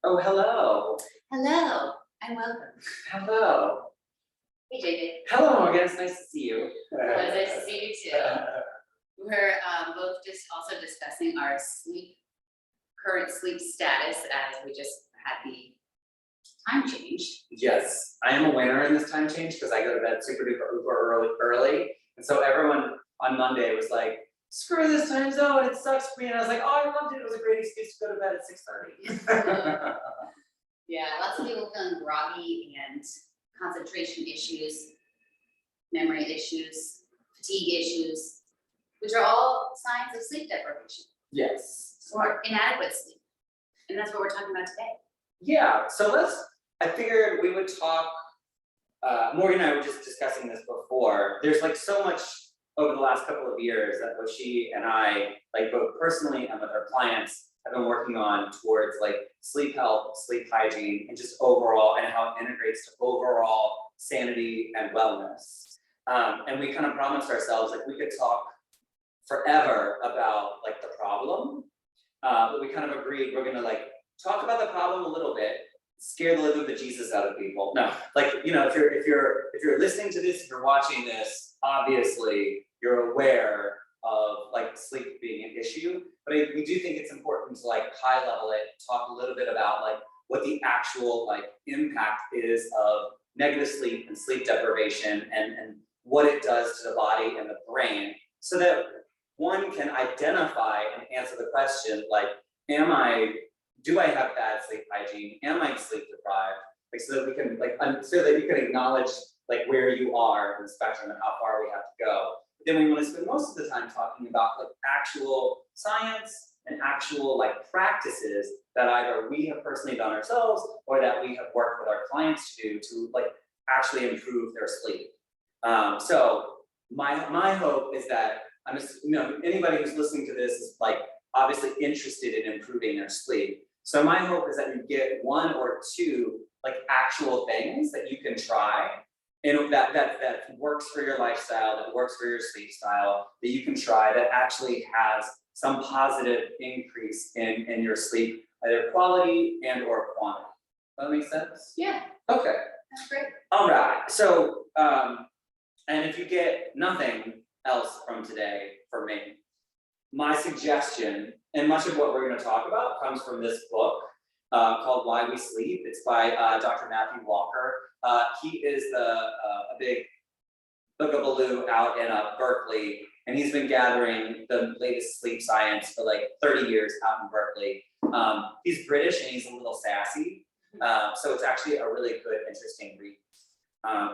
Oh, hello. Hello and welcome. Hello. Hey JJ. Hello, Morgan. It's nice to see you. It's nice to see you too. We're both just also discussing our current sleep status as we just had the time change. Yes, I am a winner in this time change because I go to bed super duper uber early. And so everyone on Monday was like, screw this time zone, it sucks for me. And I was like, oh, I loved it. It was a great excuse to go to bed at 6:30. Yeah, lots of people feeling groggy and concentration issues, memory issues, fatigue issues, which are all signs of sleep deprivation Yes. or inadequate sleep. And that's what we're talking about today. Yeah, so I figured we would talk, Morgan and I were just discussing this before. There's like so much over the last couple of years that what she and I, like both personally and with our clients, have been working on towards like sleep health, sleep hygiene, and just overall, and how it integrates to overall sanity and wellness. And we kind of promised ourselves like we could talk forever about like the problem, but we kind of agreed we're gonna like talk about the problem a little bit, scare the living bejesus out of people. No, like, you know, if you're listening to this, if you're watching this, obviously you're aware of like sleep being an issue, but we do think it's important to like high level it, talk a little bit about like what the actual like impact is of negative sleep and sleep deprivation and what it does to the body and the brain, so that one can identify and answer the question like, do I have bad sleep hygiene? Am I sleep deprived? Like, so that we can like, so that you can acknowledge like where you are in the spectrum and how far we have to go. But then we want to spend most of the time talking about like actual science and actual like practices that either we have personally done ourselves or that we have worked with our clients to do to like actually improve their sleep. So my hope is that anybody who's listening to this is like obviously interested in improving their sleep. So my hope is that you get one or two like actual things that you can try and that works for your lifestyle, that works for your sleep style, that you can try that actually has some positive increase in your sleep, either quality and or quantity. Does that make sense? Yeah, Okay. that's great. All right. So and if you get nothing else from today from me, my suggestion, and much of what we're going to talk about comes from this book called Why We Sleep. It's by Dr. Matthew Walker. He is a big bookabaloo out in Berkeley, and he's been gathering the latest sleep science for like 30 years out in Berkeley. He's British and he's a little sassy, so it's actually a really good, interesting read.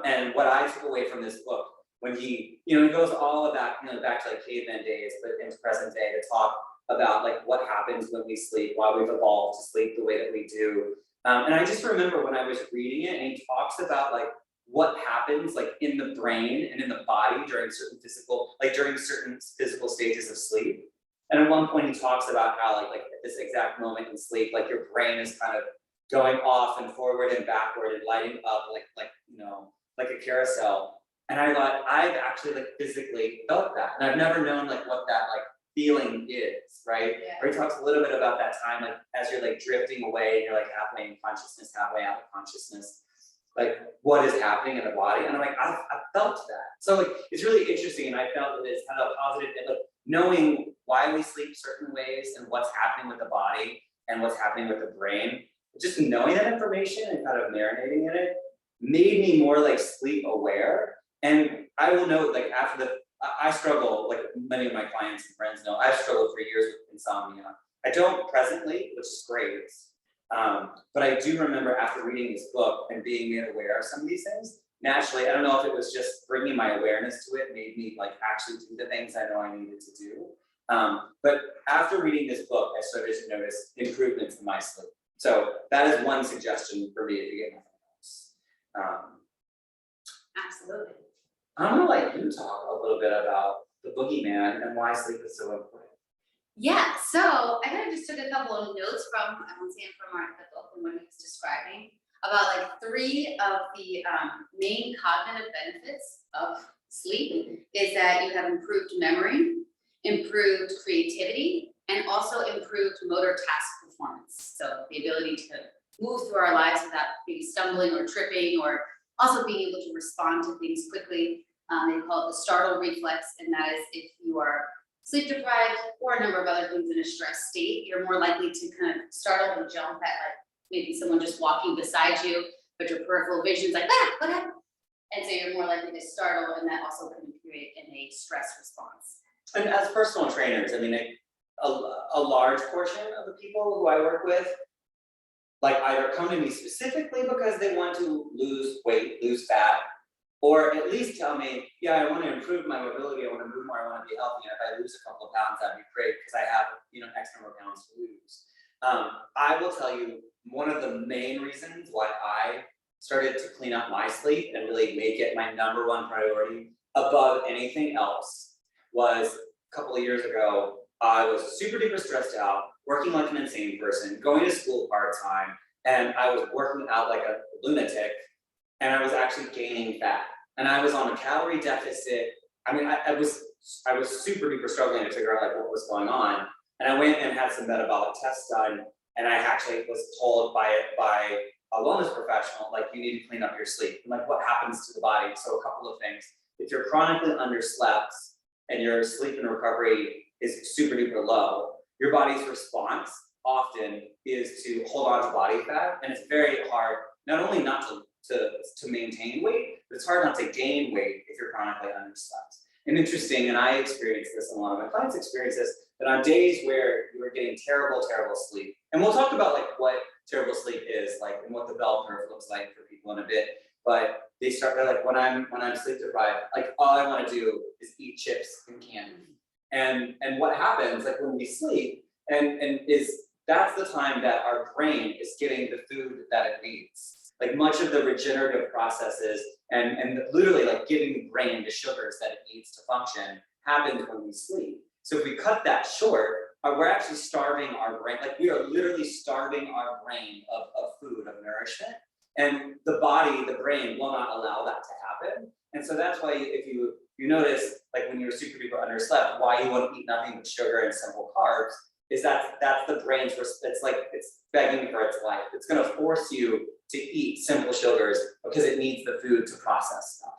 And what I took away from this book, when he goes all about, back to like caveman days, but into present day to talk about like what happens when we sleep, why we've evolved to sleep the way that we do. And I just remember when I was reading it, and he talks about like what happens like in the brain and in the body during certain physical stages of sleep. And at one point he talks about how like at this exact moment in sleep, like your brain is kind of going off and forward and backward and lighting up like a carousel. And I thought, I've actually like physically felt that. And I've never known like what that like feeling is, right? Yeah. Or he talks a little bit about that time, like as you're like drifting away, and you're like halfway in consciousness, halfway out of consciousness, like what is happening in the body. And I'm like, I've felt that. So like, it's really interesting. And I felt that it's kind of a positive, like knowing why we sleep certain ways and what's happening with the body and what's happening with the brain, just knowing that information and kind of marinating in it made me more like sleep aware. And I will note, like I struggle, like many of my clients and friends know, I've struggled for years with insomnia. I don't presently, which is great. But I do remember after reading this book and being made aware of some of these things, naturally, I don't know if it was just bringing my awareness to it, made me like actually do the things I know I needed to do. But after reading this book, I started to notice improvements in my sleep. So that is one suggestion for me if you get nothing else. Absolutely. I'm gonna let you talk a little bit about the boogeyman and why sleep is so important. Yeah, so I kind of just took a couple of notes from, I won't say it from the book and what he was describing, about like 3 of the main cognitive benefits of sleep is that you have improved memory, improved creativity, and also improved motor task performance. So the ability to move through our lives without maybe stumbling or tripping, or also being able to respond to things quickly. They call it the startle reflex, and that is if you are sleep deprived or a number of other things in a stress state, you're more likely to kind of startle and jump at like maybe someone just walking beside you, but your peripheral vision's like, ah, what happened? And so you're more likely to startle, and that also can create an innate stress response. And as personal trainers, I mean, a large portion of the people who I work with, like either come to me specifically because they want to lose weight, lose fat, or at least tell me, yeah, I want to improve my mobility, I want to move more, I want to be healthy, and if I lose a couple of pounds, that'd be great, because I have, X number of pounds to lose. I will tell you, one of the main reasons why I started to clean up my sleep and really make it my number one priority above anything else was a couple of years ago. I was super duper stressed out, working like an insane person, going to school part-time, and I was working out like a lunatic, and I was actually gaining fat. And I was on a calorie deficit. I mean, I was super duper struggling to figure out like what was going on. And I went and had some metabolic tests done, and I actually was told by a wellness professional, like, you need to clean up your sleep, and like what happens to the body. So a couple of things. If you're chronically underslept and your sleep and recovery is super duper low, your body's response often is to hold on to body fat, and it's very hard not only not to maintain weight, but it's hard not to gain weight if you're chronically underslept. And interesting, and I experience this, and a lot of my clients experience this, that on days where you are getting terrible sleep, and we'll talk about like what terrible sleep is like and what the bell curve looks like for people in a bit, but they're like, when I'm sleep deprived, like all I want to do is eat chips and candy. And what happens like when we sleep and is that's the time that our brain is getting the food that it needs. Like much of the regenerative processes and literally like giving the brain the sugars that it needs to function happens when we sleep. So if we cut that short, we're actually starving our brain, like we are literally starving our brain of food, of nourishment. And the body, the brain will not allow that to happen. And so that's why if you notice, like when you're super duper underslept, why you want to eat nothing but sugar and simple carbs, is that's the brain's, it's begging for its life. It's gonna force you to eat simple sugars because it needs the food to process stuff.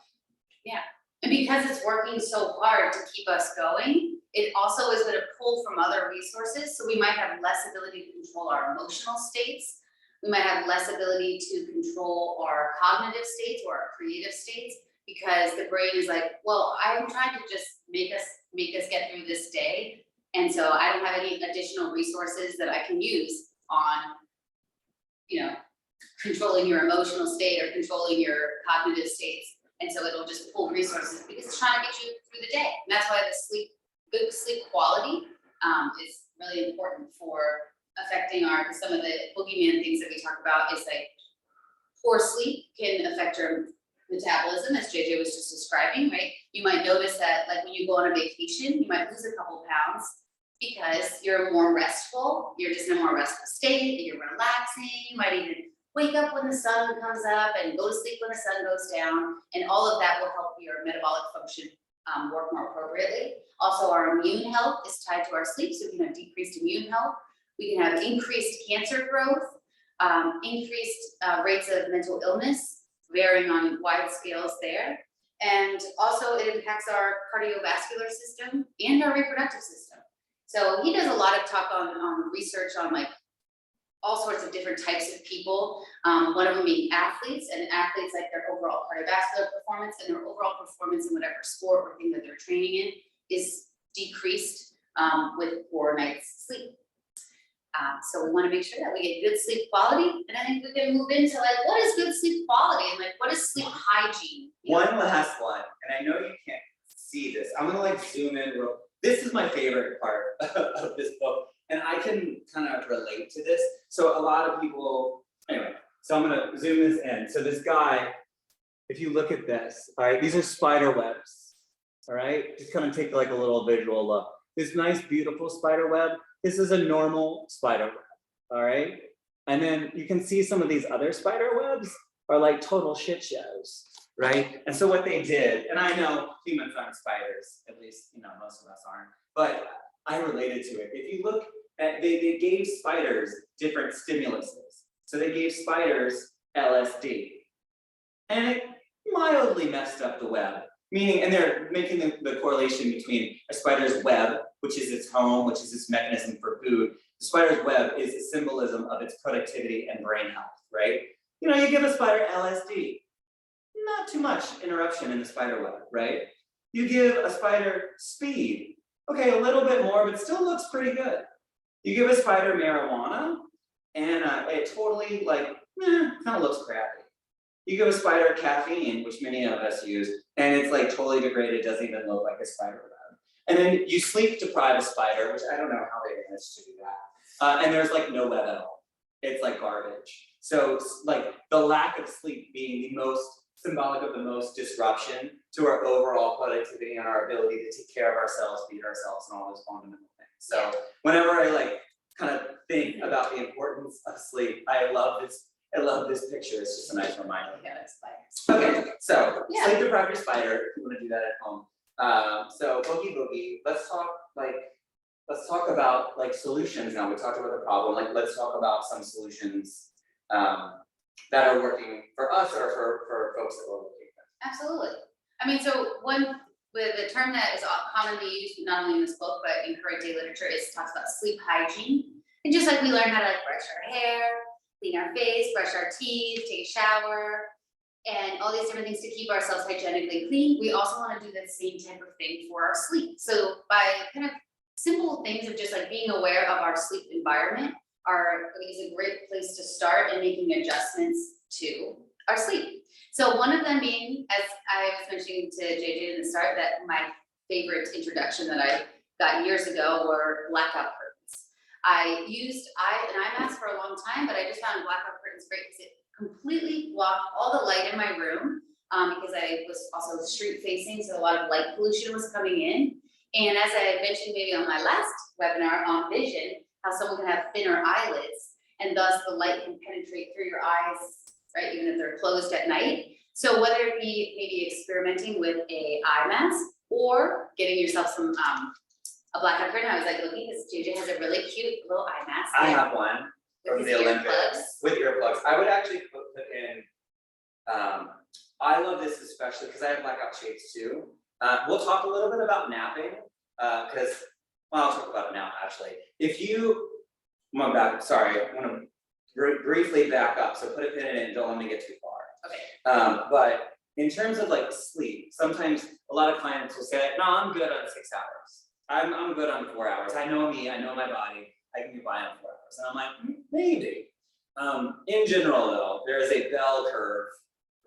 Yeah, and because it's working so hard to keep us going, it also is gonna pull from other resources. So we might have less ability to control our emotional states. We might have less ability to control our cognitive states or our creative states, because the brain is like, well, I'm trying to just make us get through this day. And so I don't have any additional resources that I can use on, controlling your emotional state or controlling your cognitive states. And so it'll just pull resources because it's trying to get you through the day. And that's why good sleep quality is really important for affecting some of the boogeyman things that we talk about is like poor sleep can affect your metabolism, as JJ was just describing, right? You might notice that like when you go on a vacation, you might lose a couple pounds because you're more restful, you're just in a more restful state, you're relaxing, you might even wake up when the sun comes up and go to sleep when the sun goes down, and all of that will help your metabolic function work more appropriately. Also, our immune health is tied to our sleep, so we can have decreased immune health. We can have increased cancer growth, increased rates of mental illness, varying on wide scales there. And also it impacts our cardiovascular system and our reproductive system. So he does a lot of talk on research on like all sorts of different types of people. One of them being athletes, and athletes, like their overall cardiovascular performance and their overall performance in whatever sport or thing that they're training in is decreased with poor night's sleep. So we want to make sure that we get good sleep quality, and I think we can move into like, what is good sleep quality and like what is sleep hygiene? One last one, and I know you can't see this. I'm gonna like zoom in real. This is my favorite part of this book, and I can kind of relate to this. So a lot of people, anyway, so I'm gonna zoom this in. So this guy, if you look at this, all right, these are spider webs, all right? Just kind of take like a little visual look. This nice, beautiful spider web, this is a normal spider web, all right? And then you can see some of these other spider webs are like total shit shows, right? And so what they did, and I know humans aren't spiders, at least, most of us aren't, but I related to it. If you look at, they gave spiders different stimuluses. So they gave spiders LSD. And it mildly messed up the web. Meaning, and they're making the correlation between a spider's web, which is its home, which is its mechanism for food. The spider's web is a symbolism of its productivity and brain health, right? You know, you give a spider LSD, not too much interruption in the spider web, right? You give a spider speed, okay, a little bit more, but still looks pretty good. You give a spider marijuana, and it totally kind of looks crappy. You give a spider caffeine, which many of us use, and it's like totally degraded, doesn't even look like a spider web. And then you sleep deprive a spider, which I don't know how they managed to do that. And there's like no web at all. It's like garbage. So like the lack of sleep being the most symbolic of the most disruption to our overall productivity and our ability to take care of ourselves, feed ourselves, and all those fundamental things. So whenever I kind of think about the importance of sleep, I love this picture. It's just a nice reminder. Yeah, it's spiders. Okay, so Yeah. sleep deprived your spider, if you want to do that at home. So boogie boogie, let's talk about like solutions now. We talked about the problem, like let's talk about some solutions that are working for us or for folks that we're working with. Absolutely. I mean, so with the term that is commonly used, not only in this book, but in current day literature, is talks about sleep hygiene. And just like we learn how to like brush our hair, clean our face, brush our teeth, take a shower, and all these different things to keep ourselves hygienically clean, we also want to do the same type of thing for our sleep. So by kind of simple things of just like being aware of our sleep environment is a great place to start in making adjustments to our sleep. So one of them being, as I was mentioning to JJ in the start, that my favorite introduction that I got years ago were blackout curtains. I used an eye mask for a long time, but I just found blackout curtains great because it completely blocked all the light in my room, because I was also street facing, so a lot of light pollution was coming in. And as I mentioned maybe on my last webinar on vision, how someone can have thinner eyelids, and thus the light can penetrate through your eyes, right, even if they're closed at night. So whether it be maybe experimenting with a eye mask or getting yourself some a blackout curtain. I was like looking because JJ has a really cute little eye mask. I have one from with the his Olympics earplugs. with earplugs. I would actually put in, I love this especially because I have blackout shades too. We'll talk a little bit about napping, because, well, I'll talk about it now actually. If you, I want to briefly back up, so put a pin in it and don't let me get too far. Okay. But in terms of like sleep, sometimes a lot of clients will say, no, I'm good on 6 hours. I'm good on 4 hours. I know me, I know my body, I can get by on 4 hours. And I'm like, maybe. In general though, there is a bell curve,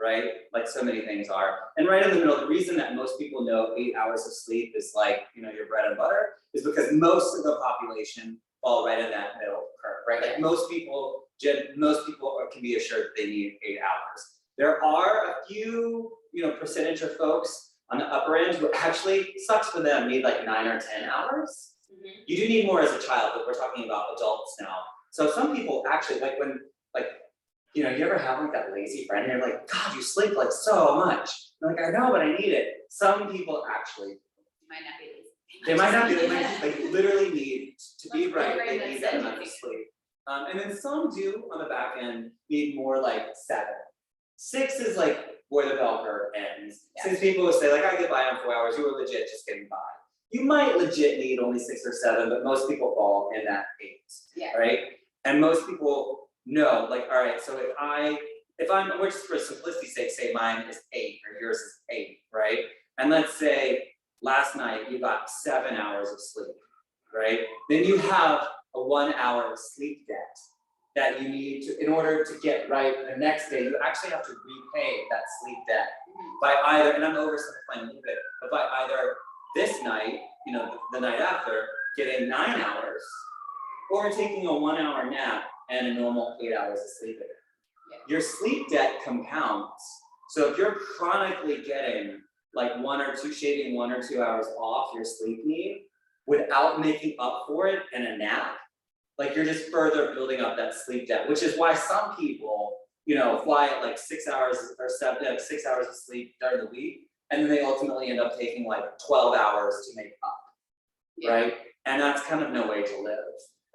right? Like so many things are. And right in the middle, the reason that most people know 8 hours of sleep is like, your bread and butter, is because most of the population fall right in that middle curve, right? Like most people can be assured that they need 8 hours. There are a few, percentage of folks on the upper end who actually sucks for them, need like 9 or 10 hours. Mm-hmm. You do need more as a child, but we're talking about adults now. So some people actually you ever have like that lazy friend and you're like, God, you sleep like so much. You're like, I know, but I need it. Some people actually, Might not be lazy. they might not be, they literally need to be Like, right, program they need that that amount of sleep. And then some do on the back end need more like 7. 6 is like where the bell curve ends. Yeah. Since people would say like, I get by on 4 hours, you were legit just getting by. You might legit need only 6 or 7, but most people fall in that 8, Yeah. right? And most people know, like, all right, so if I'm, we're just for simplicity's sake, say mine is 8 or yours is 8, right? And let's say last night you got 7 hours of sleep, right? Then you have a 1 hour sleep debt that you need to, in order to get right the next day, you actually have to repay that sleep debt by either, and I'm oversimplifying a little bit, but by either this night, the night after, getting 9 hours, or taking a 1 hour nap and a normal 8 hours of sleep again. Yeah. Your sleep debt compounds. So if you're chronically getting like shaving 1 or 2 hours off your sleep need without making up for it in a nap, like you're just further building up that sleep debt, which is why some people, fly at like 6 hours or 6 hours of sleep during the week, and then they ultimately end up taking like 12 hours to make up, Yeah. right? And that's kind of no way to live.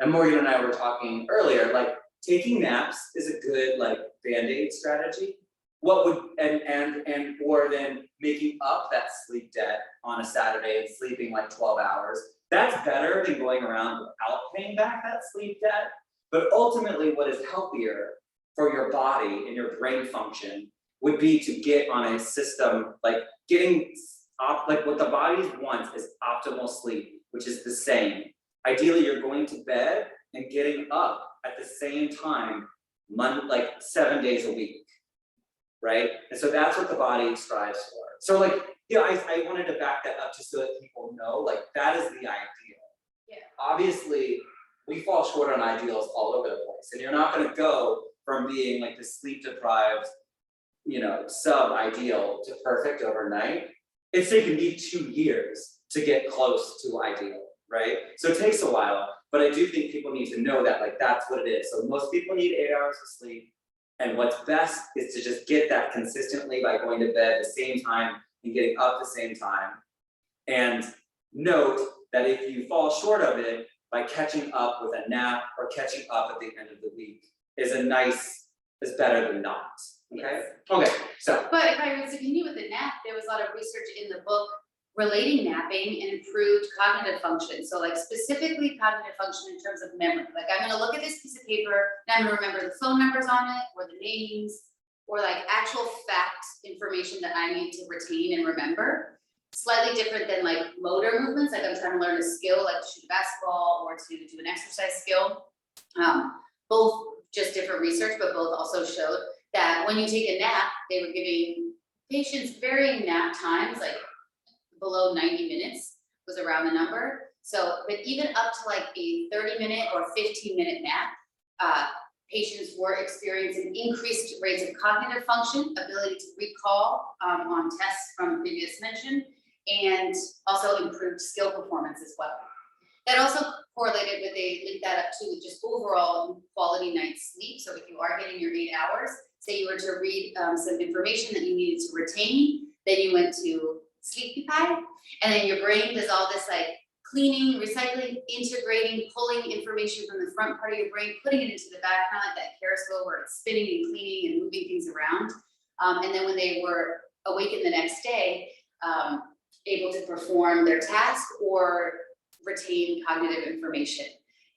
And Morgan and I were talking earlier, like taking naps is a good like Band-Aid strategy. What would, or then making up that sleep debt on a Saturday and sleeping like 12 hours. That's better than going around without paying back that sleep debt. But ultimately, what is healthier for your body and your brain function would be to get on a system, like getting like what the body wants is optimal sleep, which is the same. Ideally, you're going to bed and getting up at the same time, like 7 days a week, right? And so that's what the body strives for. So like, I wanted to back that up just so that people know, like that is the ideal. Yeah. Obviously, we fall short on ideals all over the place, and you're not gonna go from being like the sleep deprived, sub-ideal to perfect overnight. It's taken me 2 years to get close to ideal, right? So it takes a while, but I do think people need to know that, like, that's what it is. So most people need 8 hours of sleep, and what's best is to just get that consistently by going to bed the same time and getting up the same time. And note that if you fall short of it by catching up with a nap or catching up at the end of the week is better than not, okay? Okay, so. But if I was to continue with the nap, there was a lot of research in the book relating napping and improved cognitive function. So like specifically cognitive function in terms of memory. Like I'm gonna look at this piece of paper and I'm gonna remember the phone numbers on it or the names or like actual fact information that I need to retain and remember. Slightly different than like motor movements, like I'm trying to learn a skill like to shoot a basketball or to do an exercise skill. Both just different research, but both also showed that when you take a nap, they were giving patients varying nap times, like below 90 minutes was around the number. So, but even up to like a 30-minute or 15-minute nap, patients were experiencing increased rates of cognitive function, ability to recall on tests from previous mention, and also improved skill performance as well. That also correlated with, they linked that up to just overall quality night's sleep. So if you are getting your 8 hours, say you were to read some information that you needed to retain, then you went to Sleepify, and then your brain does all this like cleaning, recycling, integrating, pulling information from the front part of your brain, putting it into the back, kind of like that carousel where it's spinning and cleaning and moving things around. And then when they were awakened the next day, able to perform their task or retain cognitive information.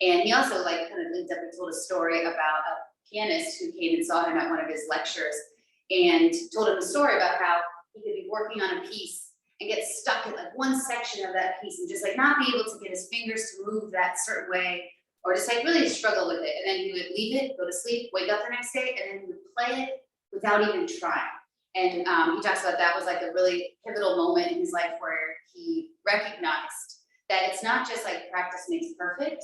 And he also like kind of linked up and told a story about a pianist who came and saw him at one of his lectures and told him a story about how he could be working on a piece and get stuck in like one section of that piece and just like not be able to get his fingers to move that certain way, or just like really struggle with it. And then he would leave it, go to sleep, wake up the next day, and then he would play it without even trying. And he talks about that was like a really pivotal moment in his life where he recognized that it's not just like practice makes perfect,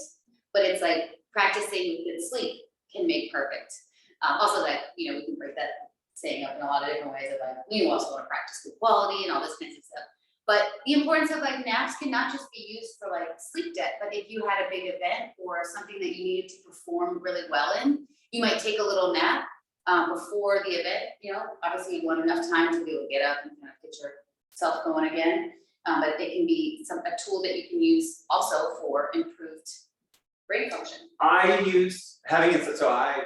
but it's like practicing with good sleep can make perfect. Also that, we can break that saying up in a lot of different ways of like, we also want to practice good quality and all this kinds of stuff. But the importance of like naps can not just be used for like sleep debt, but if you had a big event or something that you needed to perform really well in, you might take a little nap before the event. Obviously you want enough time to be able to get up and kind of get yourself going again. But it can be a tool that you can use also for improved brain function. I use having it, so I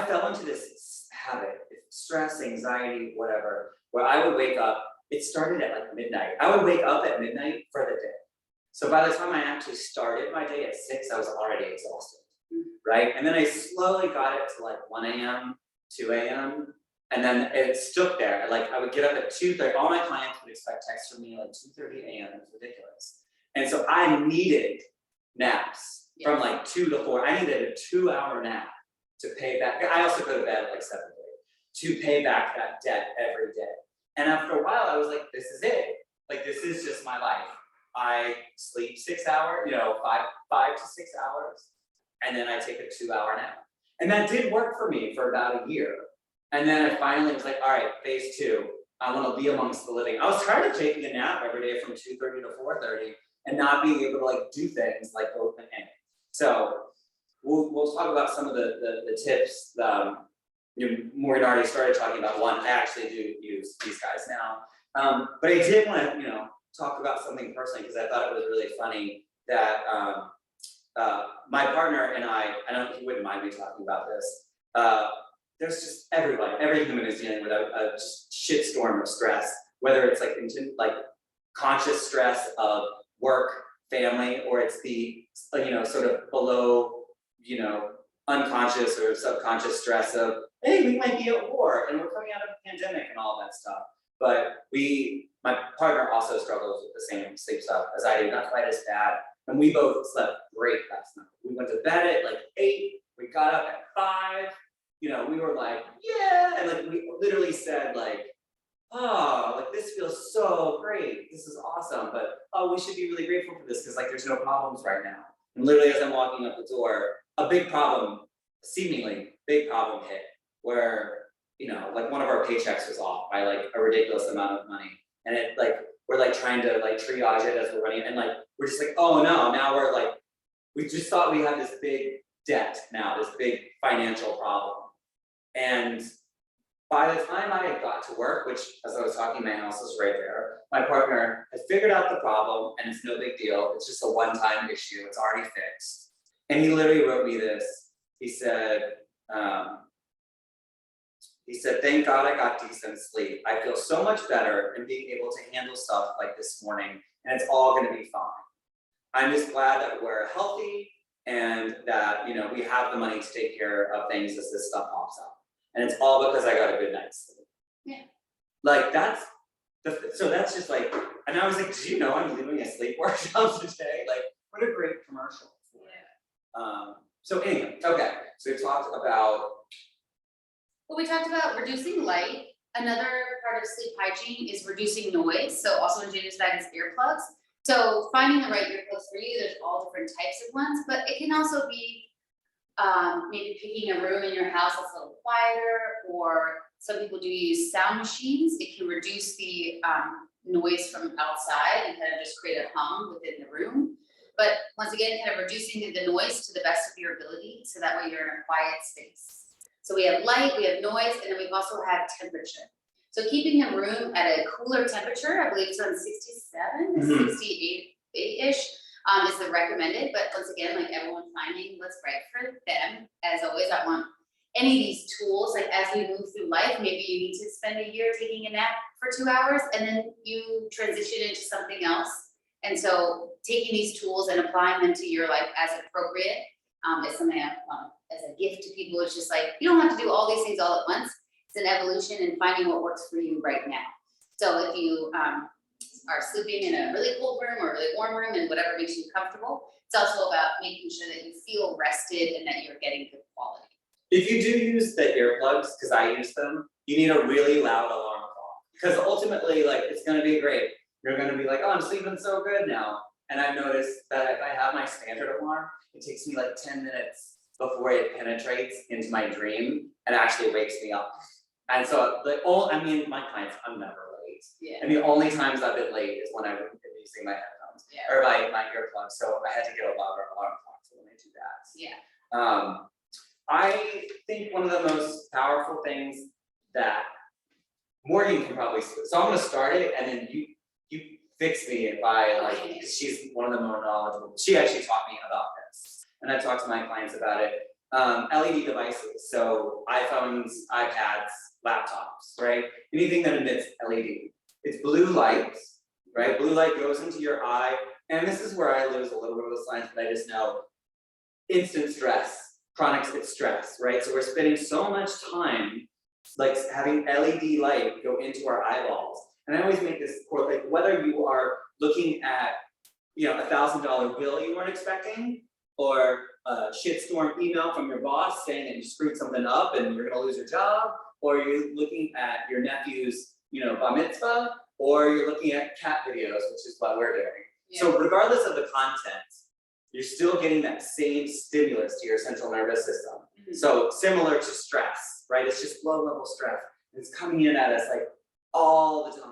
fell into this habit, stress, anxiety, whatever, where I would wake up. It started at like midnight. I would wake up at midnight for the day. So by the time I actually started my day at 6, I was already exhausted, right? And then I slowly got it to like 1 a.m., 2 a.m., and then it stuck there. Like I would get up at 2:30. All my clients would expect texts from me like 2:30 a.m. It's ridiculous. And so I needed naps from like 2 to 4. I needed a 2-hour nap to pay back. I also go to bed at like 7:30 to pay back that debt every day. And after a while, I was like, this is it. Like this is just my life. I sleep 6 hours, 5 to 6 hours, and then I take a 2-hour nap. And that did work for me for about a year. And then I finally was like, all right, phase 2. I want to be amongst the living. I was tired of taking a nap every day from 2:30 to 4:30 and not being able to like do things like go with the. So we'll talk about some of the tips. Maureen already started talking about one. I actually do use these guys now. But I did want to talk about something personally because I thought it was really funny that my partner and I don't think you wouldn't mind me talking about this. There's just every human is dealing with a just shitstorm of stress, whether it's like conscious stress of work, family, or it's the sort of below, unconscious or subconscious stress of, hey, we might be at war and we're coming out of a pandemic and all that stuff. But my partner also struggles with the same sleep stuff as I do, not quite as bad. And we both slept great last night. We went to bed at like 8, we got up at 5, we were like, yeah, and like we literally said like, oh, like this feels so great, this is awesome, but oh, we should be really grateful for this because like there's no problems right now. And literally as I'm walking up the door, a big problem, seemingly big problem hit, where like one of our paychecks was off by like a ridiculous amount of money, and it like we're like trying to like triage it as we're running, and like we're just like, oh no, now we're like, we just thought we had this big debt now, this big financial problem. And by the time I had got to work, which as I was talking, my house was right there, my partner had figured out the problem and it's no big deal, it's just a one-time issue, it's already fixed. And he literally wrote me this, he said, thank God I got decent sleep. I feel so much better in being able to handle stuff like this morning, and it's all gonna be fine. I'm just glad that we're healthy and that we have the money to take care of things as this stuff pops up. And it's all because I got a good night's sleep. Yeah. Like so that's just like, and I was like, do you know I'm doing a sleep workshop today? Like, what a great commercial for it. So anyway, okay, so we talked about. Well, we talked about reducing light. Another part of sleep hygiene is reducing noise. So also in Gina's bag is earplugs. So finding the right earplugs for you, there's all different types of ones, but it can also be maybe picking a room in your house that's a little quieter, or some people do use sound machines. It can reduce the noise from outside and kind of just create a hum within the room. But once again, kind of reducing the noise to the best of your ability, so that way you're in a quiet space. So we have light, we have noise, and then we also have temperature. So keeping a room at a cooler temperature, I believe it's around 67, 68-ish, is the recommended. But once again, like everyone finding what's right for them. As always, I want any of these tools, like as we move through life, maybe you need to spend a year taking a nap for 2 hours and then you transition into something else. And so taking these tools and applying them to your life as appropriate is something I as a gift to people. It's just like, you don't have to do all these things all at once. It's an evolution and finding what works for you right now. So if you are sleeping in a really cold room or a really warm room and whatever makes you comfortable, it's also about making sure that you feel rested and that you're getting good quality. If you do use the earplugs, because I use them, you need a really loud alarm clock. Because ultimately, like, it's gonna be great. You're gonna be like, oh, I'm sleeping so good now. And I've noticed that if I have my standard alarm, it takes me like 10 minutes before it penetrates into my dream and actually wakes me up. And so my clients, I'm never late. Yeah. And the only times I've been late is when I've been using my headphones or my earplugs. So I had to get a louder alarm clock for when I do that. Yeah. I think one of the most powerful things that Morgan can probably, so I'm gonna start it and then you fix me if I like, because she's one of the more knowledgeable. She actually taught me about this. And I've talked to my clients about it. LED devices, so iPhones, iPads, laptops, right? Anything that emits LED. It's blue light, right? Blue light goes into your eye, and this is where I lose a little bit of the science, but I just know instant stress, chronic stress, right? So we're spending so much time like having LED light go into our eyeballs. And I always make this quote, like whether you are looking at, $1,000 bill you weren't expecting, or a shitstorm email from your boss saying that you screwed something up and you're gonna lose your job, or you're looking at your nephew's, bar mitzvah, or you're looking at cat videos, which is what we're doing. Yeah. So regardless of the content, you're still getting that same stimulus to your central nervous system. Mm-hmm. So similar to stress, right? It's just low level stress. It's coming in at us like all the time.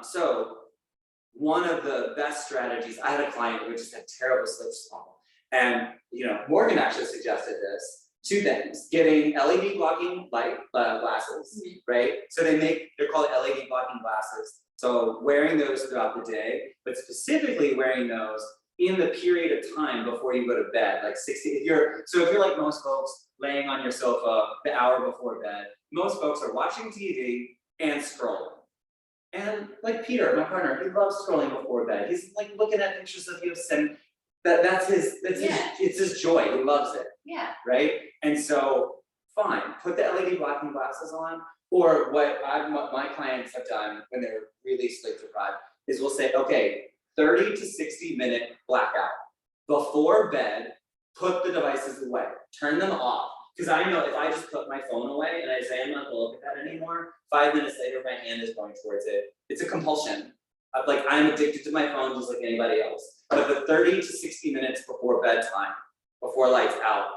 So one of the best strategies, I had a client who just had terrible sleep spell, and Morgan actually suggested this. 2 things: getting LED blocking light glasses, mm-hmm. right? So they're called LED blocking glasses. So wearing those throughout the day, but specifically wearing those in the period of time before you go to bed, like 60, if you're like most folks laying on your sofa the hour before bed, most folks are watching TV and scrolling. And like Peter, my partner, he loves scrolling before bed. He's like looking at pictures of you and that's his, Yeah. it's his joy, he loves it, Yeah, right? And so, fine, put the LED blocking glasses on, or what my clients have done when they're really sleep deprived, is we'll say, okay, 30 to 60 minute blackout. Before bed, put the devices away, turn them off. Cause I know if I just put my phone away and I say I'm not gonna look at that anymore, 5 minutes later my hand is going towards it. It's a compulsion. Like I'm addicted to my phone just like anybody else. But the 30 to 60 minutes before bedtime, before lights out,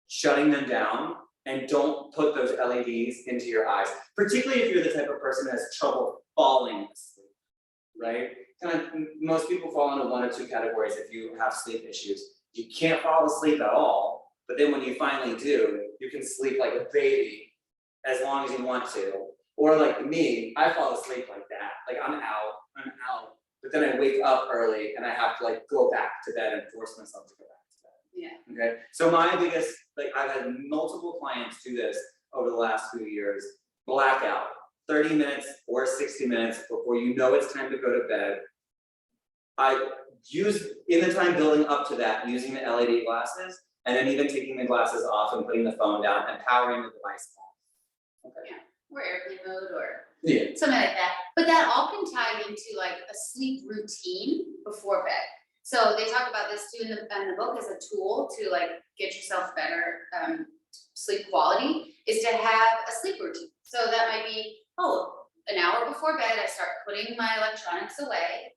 shutting them down, and don't put those LEDs into your eyes, particularly if you're the type of person that has trouble falling asleep, right? Kind of, most people fall into one or two categories if you have sleep issues. You can't fall asleep at all, but then when you finally do, you can sleep like a baby as long as you want to. Or like me, I fall asleep like that, like I'm out, but then I wake up early and I have to like go back to bed and force myself to go back to bed. yeah, Okay, so my biggest, like I've had multiple clients do this over the last few years, blackout, 30 minutes or 60 minutes before you know it's time to go to bed. I use, in the time building up to that, using the LED glasses, and then even taking the glasses off and putting the phone down and powering the device off. Okay. or airplane mode or Yeah. something like that. But that all can tie into like a sleep routine before bed. So they talk about this too in the book as a tool to like get yourself better sleep quality, is to have a sleep routine. So that might be, an hour before bed, I start putting my electronics away.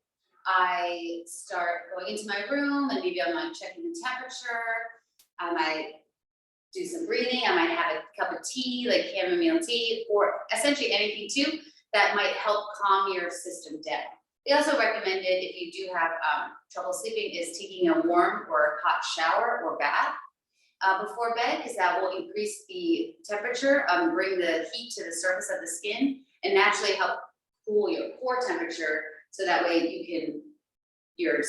I start going into my room and maybe I'm like checking the temperature. I might do some breathing. I might have a cup of tea, like chamomile tea, or essentially anything too that might help calm your system down. They also recommended if you do have trouble sleeping is taking a warm or hot shower or bath before bed, because that will increase the temperature, bring the heat to the surface of the skin, and naturally help cool your core temperature, so that way you can, your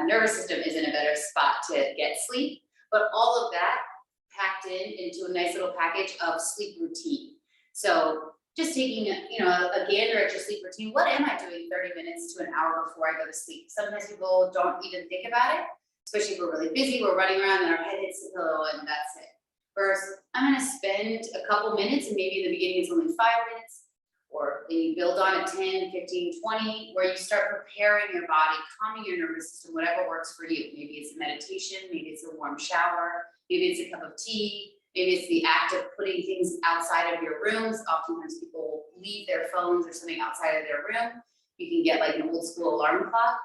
nervous system is in a better spot to get sleep. But all of that packed into a nice little package of sleep routine. So just taking a gander at your sleep routine. What am I doing 30 minutes to an hour before I go to sleep? Sometimes people don't even think about it, especially if we're really busy, we're running around and our head hits the pillow and that's it. Versus, I'm gonna spend a couple minutes, and maybe in the beginning it's only 5 minutes, or then you build on it 10, 15, 20, where you start preparing your body, calming your nervous system, whatever works for you. Maybe it's a meditation, maybe it's a warm shower, maybe it's a cup of tea, maybe it's the act of putting things outside of your rooms. Oftentimes people will leave their phones or something outside of their room. You can get like an old school alarm clock.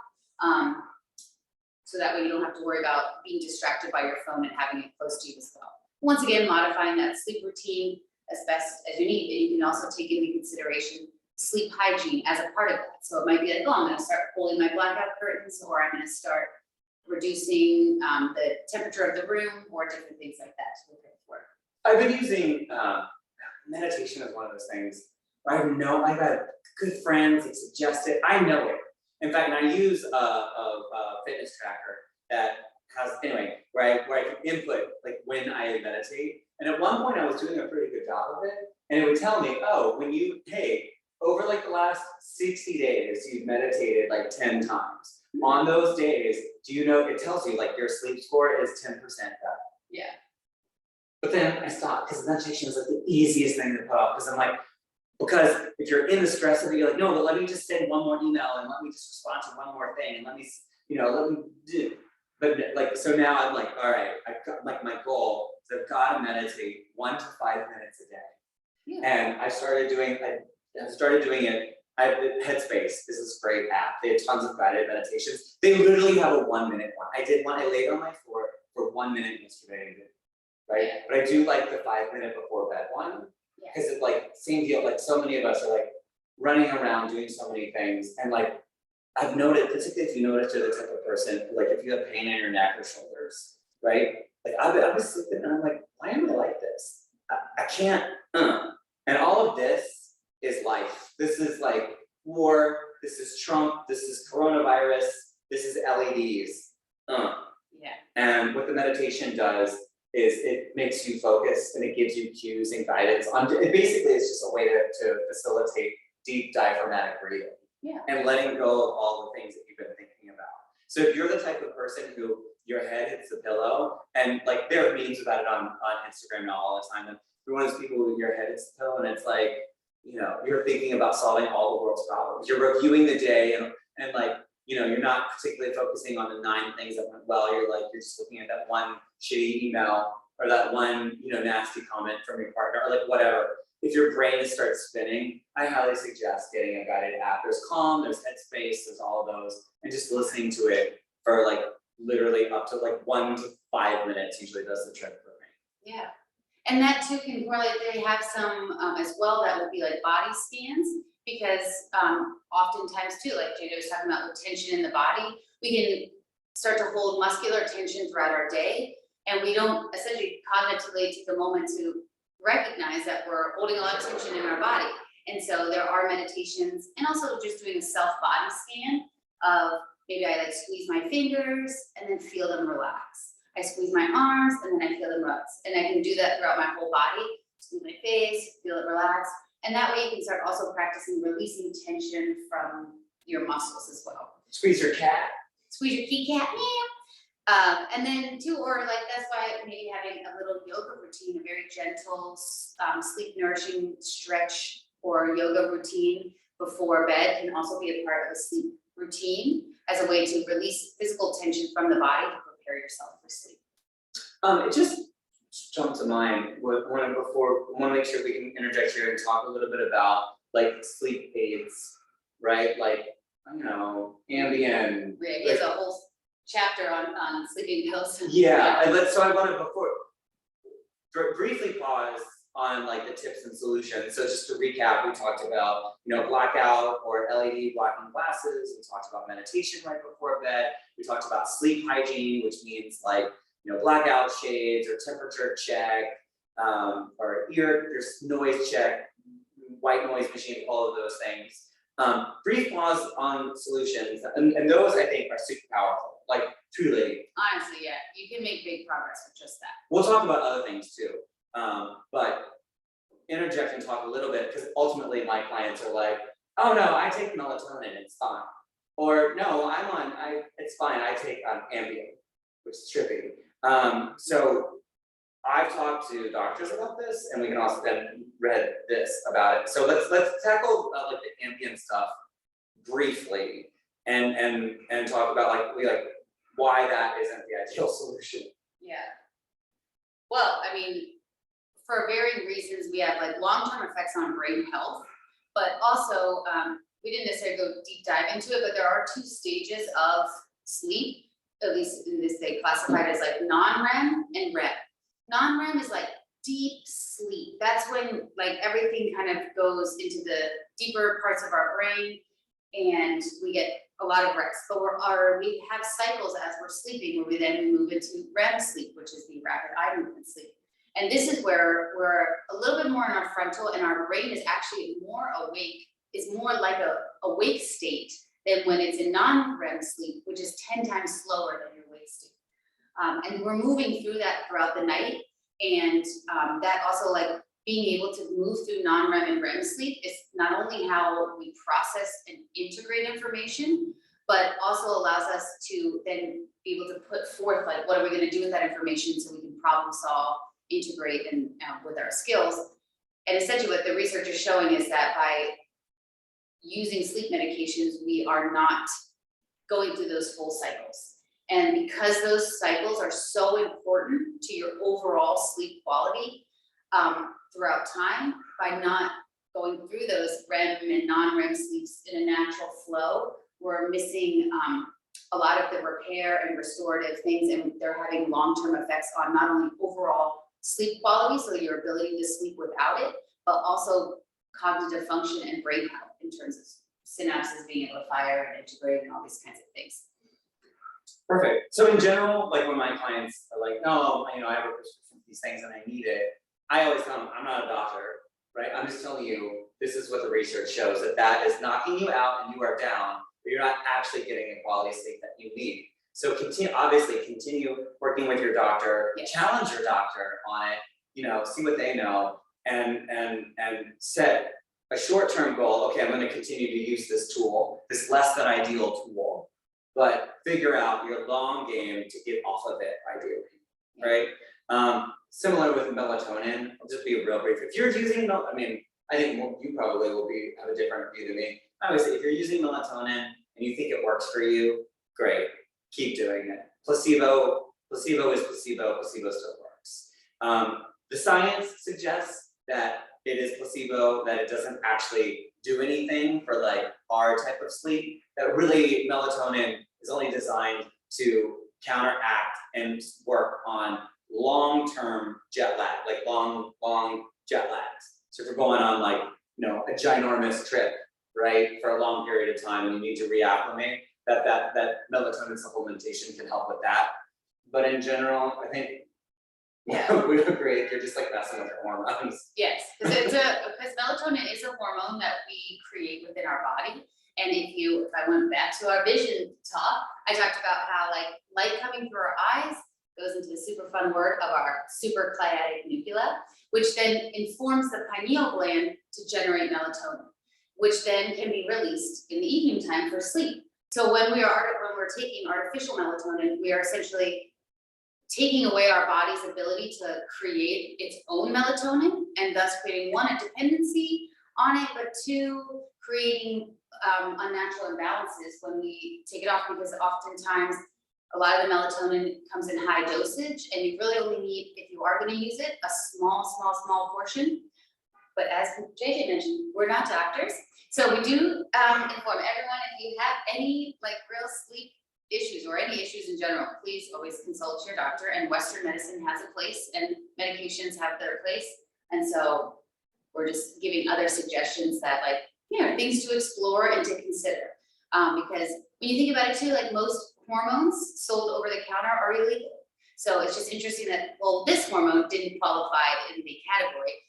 So that way you don't have to worry about being distracted by your phone and having it close to you as well. Once again, modifying that sleep routine as best as you need. And you can also take into consideration sleep hygiene as a part of that. So it might be like, I'm gonna start pulling my blackout curtains, or I'm gonna start reducing the temperature of the room, or different things like that to prepare for it. I've been using meditation as one of those things. I know I've got good friends that suggest it. I know it. In fact, I use a fitness tracker that has, anyway, where I can input like when I meditate. And at one point I was doing a pretty good job of it. And it would tell me, over like the last 60 days, you've meditated like 10 times. On those days, it tells you like your sleep score is 10% better. Yeah. But then I stopped, because meditation is like the easiest thing to put up, because if you're in the stress of it, you're like, no, but let me just send one more email and let me just respond to one more thing and let me do. But like, so now I'm like, all right, I've got like my goal is I've got to meditate 1 to 5 minutes a day. Yeah. And I started doing it. I have Headspace is this great app. They have tons of guided meditations. They literally have a 1 minute one. I did one, I laid on my floor for 1 minute yesterday, right? Yeah. But I do like the 5 minute before bed one. Because it's like, same deal, like so many of us are like running around doing so many things, and like, I've noticed, particularly if you notice you're the type of person, like if you have pain in your neck or shoulders, right? Like I was sleeping and I'm like, why am I like this? I can't, And all of this is life. This is like war, this is Trump, this is coronavirus, this is LEDs. Yeah, And what the meditation does is it makes you focus and it gives you cues and guidance on, it basically is just a way to facilitate deep diaphragmatic breathing. Yeah. And letting go of all the things that you've been thinking about. So if you're the type of person who your head hits the pillow, and like there are memes about it on Instagram now all the time, and you're one of those people who your head hits the pillow and it's like, you know, you're thinking about solving all the world's problems. You're reviewing the day and like, you know, you're not particularly focusing on the 9 things that went well. You're just looking at that one shitty email or that one, you know, nasty comment from your partner or like whatever. If your brain starts spinning, I highly suggest getting a guided app. There's Calm, there's Headspace, there's all of those, and just listening to it for like literally up to like 1 to 5 minutes usually does the trick for me. yeah. And that too can correlate, they have some as well that would be like body scans, because oftentimes too, like Jada was talking about with tension in the body, we can start to hold muscular tension throughout our day, and we don't essentially cognitively take a moment to recognize that we're holding a lot of tension in our body. And so there are meditations, and also just doing a self body scan of maybe I like squeeze my fingers and then feel them relax. I squeeze my arms and then I feel them relax. And I can do that throughout my whole body, squeeze my face, feel it relax. And that way you can start also practicing releasing tension from your muscles as well. Squeeze your cat. Squeeze your kitty cat, meow. And then too, or like that's why maybe having a little yoga routine, a very gentle, sleep nourishing stretch or yoga routine before bed can also be a part of a sleep routine as a way to release physical tension from the body to prepare yourself for sleep. It just jumped to mind. Want to make sure we can interject here and talk a little bit about like sleep aids, right? Like, I don't know, Ambien. Right, he has a whole chapter on sleeping pills. Yeah, and so I want to briefly pause on like the tips and solutions. So just to recap, we talked about, you know, blackout or LED blocking glasses. We talked about meditation right before bed. We talked about sleep hygiene, which means like, you know, blackout shades or temperature check, or there's noise check, white noise machines, all of those things. Brief pause on solutions, and those I think are super powerful. Like truly. Honestly, yeah, you can make big progress with just that. We'll talk about other things too, but interject and talk a little bit, because ultimately my clients are like, oh no, I take melatonin, it's fine. Or no, it's fine, I take Ambien, which is trippy. So I've talked to doctors about this, and we can also then read this about it. So let's tackle like the Ambien stuff briefly, and talk about like why that isn't the ideal solution. Yeah. Well, I mean, for varying reasons, we have like long-term effects on brain health, but also we didn't necessarily go deep dive into it, but there are 2 stages of sleep, at least in this they classified as like non-REM and REM. Non-REM is like deep sleep. That's when like everything kind of goes into the deeper parts of our brain and we get a lot of rest. But we have cycles as we're sleeping where we then move into REM sleep, which is the rapid eye movement sleep. And this is where we're a little bit more in our frontal and our brain is actually more awake, is more like a awake state than when it's in non-REM sleep, which is 10 times slower than your awake state. And we're moving through that throughout the night. And that also like being able to move through non-REM and REM sleep is not only how we process and integrate information, but also allows us to then be able to put forth like, what are we gonna do with that information so we can problem solve, integrate and with our skills. And essentially what the research is showing is that by using sleep medications, we are not going through those full cycles. And because those cycles are so important to your overall sleep quality throughout time, by not going through those REM and non-REM sleeps in a natural flow, we're missing a lot of the repair and restorative things, and they're having long-term effects on not only overall sleep quality, so your ability to sleep without it, but also cognitive function and brain health in terms of synapses being able to fire and integrate and all these kinds of things. Perfect. So in general, like when my clients are like, no, you know, I have a prescription for these things and I need it, I always tell them, I'm not a doctor, right? I'm just telling you, this is what the research shows, that is knocking you out and you are down, but you're not actually getting the quality sleep that you need. So continue working with your doctor, Yes. challenge your doctor on it, see what they know, and set a short-term goal. Okay, I'm gonna continue to use this tool, this less than ideal tool, but figure out your long game to get off of it ideally, right? Similar with melatonin, I'll just be real brief. If you're using I think you probably will have a different view than me. I would say if you're using melatonin and you think it works for you, great, keep doing it. Placebo is placebo still works. The science suggests that it is placebo, that it doesn't actually do anything for like our type of sleep, that really melatonin is only designed to counteract and work on long-term jet lag, like long jet lags. So if you're going on like, a ginormous trip, right, for a long period of time and you need to reacclimate, that melatonin supplementation can help with that. But in general, I think we agree, you're just like messing with your hormones. Yes, because melatonin is a hormone that we create within our body. And if I went back to our vision talk, I talked about how like light coming through our eyes goes into the super fun word of our supracliatic nuclei, which then informs the pineal gland to generate melatonin, which then can be released in the evening time for sleep. So when we're taking artificial melatonin, we are essentially taking away our body's ability to create its own melatonin, and thus creating one, a dependency on it, but two, creating unnatural imbalances when we take it off, because oftentimes a lot of the melatonin comes in high dosage, and you really only need, if you are going to use it, a small portion. But as JJ mentioned, we're not doctors, so we do inform everyone, if you have any like real sleep issues or any issues in general, please always consult your doctor. And Western medicine has a place and medications have their place. And so we're just giving other suggestions that things to explore and to consider. Because when you think about it too, like most hormones sold over the counter are illegal. So it's just interesting that, this hormone didn't qualify in the category.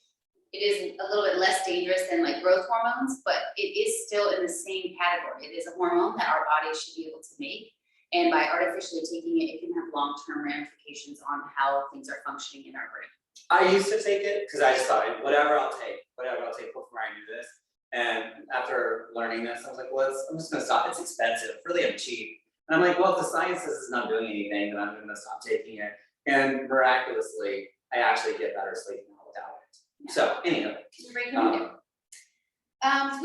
It is a little bit less dangerous than like growth hormones, but it is still in the same category. It is a hormone that our bodies should be able to make. And by artificially taking it, it can have long-term ramifications on how things are functioning in our brain. I used to take it because I just thought, whatever I'll take before I do this. And after learning this, I was like, I'm just gonna stop. It's expensive, really I'm cheap. And I'm like, if the science says it's not doing anything, then I'm gonna stop taking it. And miraculously, I actually get better sleep now without it. Yeah. So anyhow. So we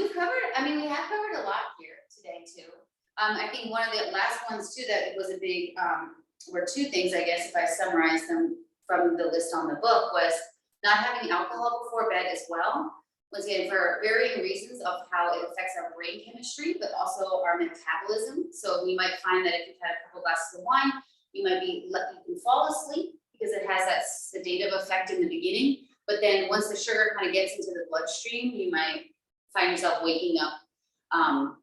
have covered a lot here today too. I think one of the last ones too that was a big, were two things, I guess, if I summarize them from the list on the book, was not having alcohol before bed as well. Once again, for varying reasons of how it affects our brain chemistry, but also our metabolism. So you might find that if you've had a couple glasses of wine, you can fall asleep because it has that sedative effect in the beginning. But then once the sugar kind of gets into the bloodstream, you might find yourself waking up